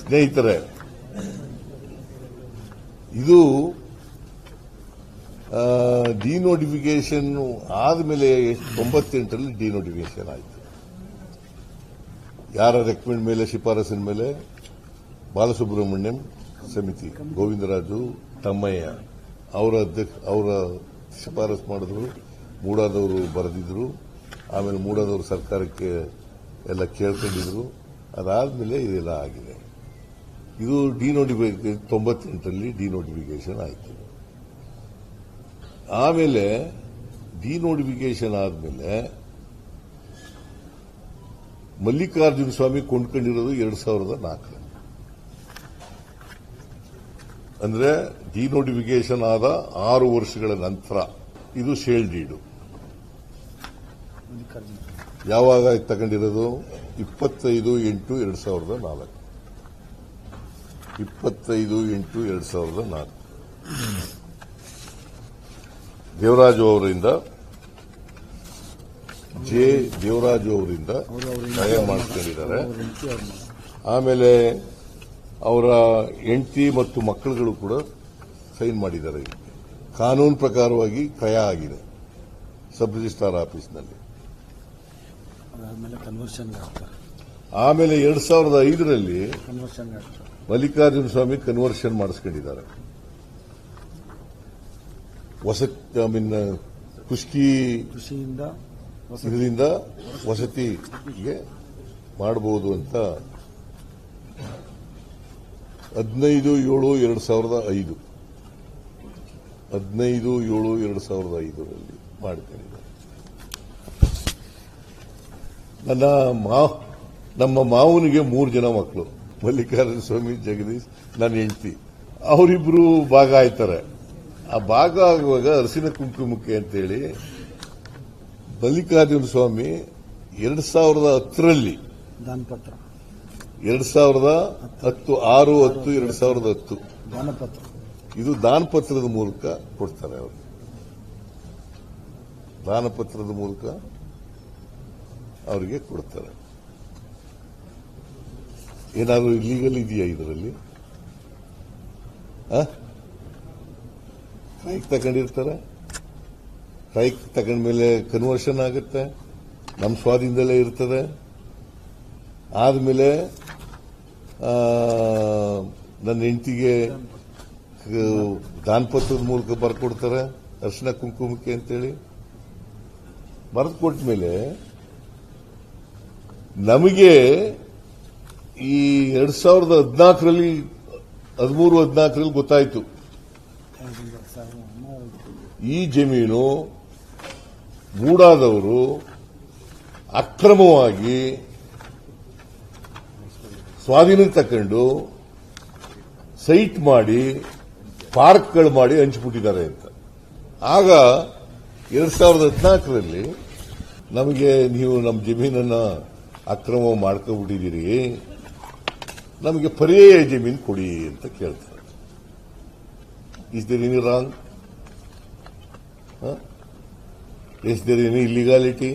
ಸ್ನೇಹಿತರೆ, ಇದು ಡಿನೋಟಿಫಿಕೇಶನ್ ಆದಮೇಲೆ 98ರಲ್ಲಿ ಡಿನೋಟಿಫಿಕೇಶನ್ ಆಯಿತು. ಯಾರ ರೆಕಮೆಂಡ್ ಮೇಲೆ, ಶಿಫಾರಸಿನ ಮೇಲೆ? ಬಾಲಸುಬ್ರಹ್ಮಣ್ಯಂ ಸಮಿತಿ, ಗೋವಿಂದರಾಜು, ತಮ್ಮಯ್ಯ ಅವರ ಶಿಫಾರಸು ಮಾಡಿದ್ರು. ಮೂಡಾದವರು ಬರೆದಿದ್ರು. ಆಮೇಲೆ ಮೂಡಾದವರು ಸರ್ಕಾರಕ್ಕೆ ಎಲ್ಲ ಕೇಳ್ಕೊಂಡಿದ್ರು. ಅದಾದ್ಮೇಲೆ ಇದೆಲ್ಲ ಆಗಿದೆ. ಇದು ಡಿನೋಟಿಫಿಕೇಶನ್ 98ರಲ್ಲಿ ಡಿನೋಟಿಫಿಕೇಶನ್ ಆಯಿತು. ಆಮೇಲೆ ಡಿನೋಟಿಫಿಕೇಶನ್ ಆದಮೇಲೆ ಮಲ್ಲಿಕಾರ್ಜುನ ಸ್ವಾಮಿ ಕೊಂಡ್ಕೊಂಡಿರೋದು 2004. ಅಂದ್ರೆ ಡಿನೋಟಿಫಿಕೇಶನ್ ಆದ 6 ವರ್ಷಗಳ ನಂತರ ಇದು ಶೇಲ್ ಡೀಡು. ಯಾವಾಗ ತಗೊಂಡಿರೋದು? 25/8/2004. 25/8/2004 ದೇವರಾಜು ಅವರಿಂದ, ದೇವರಾಜು ಅವರಿಂದ ಸಹಾಯ ಮಾಡಿಕೊಂಡಿದ್ದಾರೆ. ಆಮೇಲೆ ಅವರ ಹೆಂಡತಿ ಮತ್ತು ಮಕ್ಕಳುಗಳು ಕೂಡ ಸೈನ್ ಮಾಡಿದ್ದಾರೆ. ಕಾನೂನು ಪ್ರಕಾರವಾಗಿ ಕ್ರಯ ಆಗಿದೆ ಸಬ್ ರಿಜಿಸ್ಟ್ರಾರ್ ಆಫೀಸ್ನಲ್ಲಿ. ಆಮೇಲೆ 2005ರಲ್ಲಿ ಮಲ್ಲಿಕಾರ್ಜುನ ಸ್ವಾಮಿ ಕನ್ವರ್ಷನ್ ಮಾಡಿಸ್ಕೊಂಡಿದ್ದಾರೆ. ಕೃಷಿಯಿಂದ ವಸತಿಗೆ ಮಾಡಬಹುದು ಅಂತ 15/7/2005 15/7/2005ರಲ್ಲಿ ಮಾಡಿಕೊಂಡಿದ್ದಾರೆ. ನಮ್ಮ ಮಾವನಿಗೆ 3 ಜನ ಮಕ್ಕಳು, ಮಲ್ಲಿಕಾರ್ಜುನ ಸ್ವಾಮಿ, ಜಗದೀಶ್, ನನ್ನ ಹೆಂಡತಿ. ಅವರಿಬ್ರು ಭಾಗ ಆಯ್ತಾರೆ. ಆ ಭಾಗ ಆಗುವಾಗ ಅರಸಿನ ಕುಂಕುಮಕ್ಕೆ ಅಂತೇಳಿ ಮಲ್ಲಿಕಾರ್ಜುನ ಸ್ವಾಮಿ 2010ರಲ್ಲಿ ದಾನಪತ್ರ 2010 6/10/2010 ದಾನಪತ್ರ, ಇದು ದಾನಪತ್ರದ ಮೂಲಕ ಕೊಡ್ತಾರೆ. ಅವರು ದಾನಪತ್ರದ ಮೂಲಕ ಅವರಿಗೆ ಕೊಡ್ತಾರೆ. ಏನಾದರೂ ಇಲ್ಲೀಗಲ್ ಇದೆಯಾ ಇದರಲ್ಲಿ? ಕೈಗೆ ತಗೊಂಡಿರ್ತಾರೆ. ಕೈಗೆ ತಗೊಂಡ್ಮೇಲೆ ಕನ್ವರ್ಷನ್ ಆಗುತ್ತೆ. ನಮ್ಮ ಸ್ವಾಧೀನದಲ್ಲೇ ಇರ್ತದೆ. ಆದ್ಮೇಲೆ ನನ್ನ ಹೆಂಡತಿಗೆ ದಾನಪತ್ರದ ಮೂಲಕ ಬರ್ಕೊಡ್ತಾರೆ, ಅರಿಶಿನ ಕುಂಕುಮಕ್ಕೆ ಅಂತೇಳಿ. ಬರೆದು ಕೊಟ್ಮೇಲೆ ನಮಗೆ ಈ 2014ರಲ್ಲಿ 13-14ರಲ್ಲಿ ಗೊತ್ತಾಯಿತು ಈ ಜಮೀನು ಮೂಡಾದವರು ಅಕ್ರಮವಾಗಿ ಸ್ವಾಧೀನಕ್ಕೆ ತಕೊಂಡು ಸೈಟ್ ಮಾಡಿ ಪಾರ್ಕ್ಗಳು ಮಾಡಿ ಹಂಚಿಬಿಟ್ಟಿದ್ದಾರೆ ಅಂತ. ಆಗ 2014ರಲ್ಲಿ ನಮಗೆ ನೀವು ನಮ್ಮ ಜಮೀನನ್ನ ಅಕ್ರಮ ಮಾಡ್ಕೊಂಡ್ಬಿಟ್ಟಿದ್ದೀರಿ, ನಮಗೆ ಪರ್ಯಾಯ ಜಮೀನು ಕೊಡಿ ಅಂತ ಕೇಳ್ತಾರೆ. Is there any wrong? Is there any ಇಲ್ಲಿಗಾಲಿಟಿ?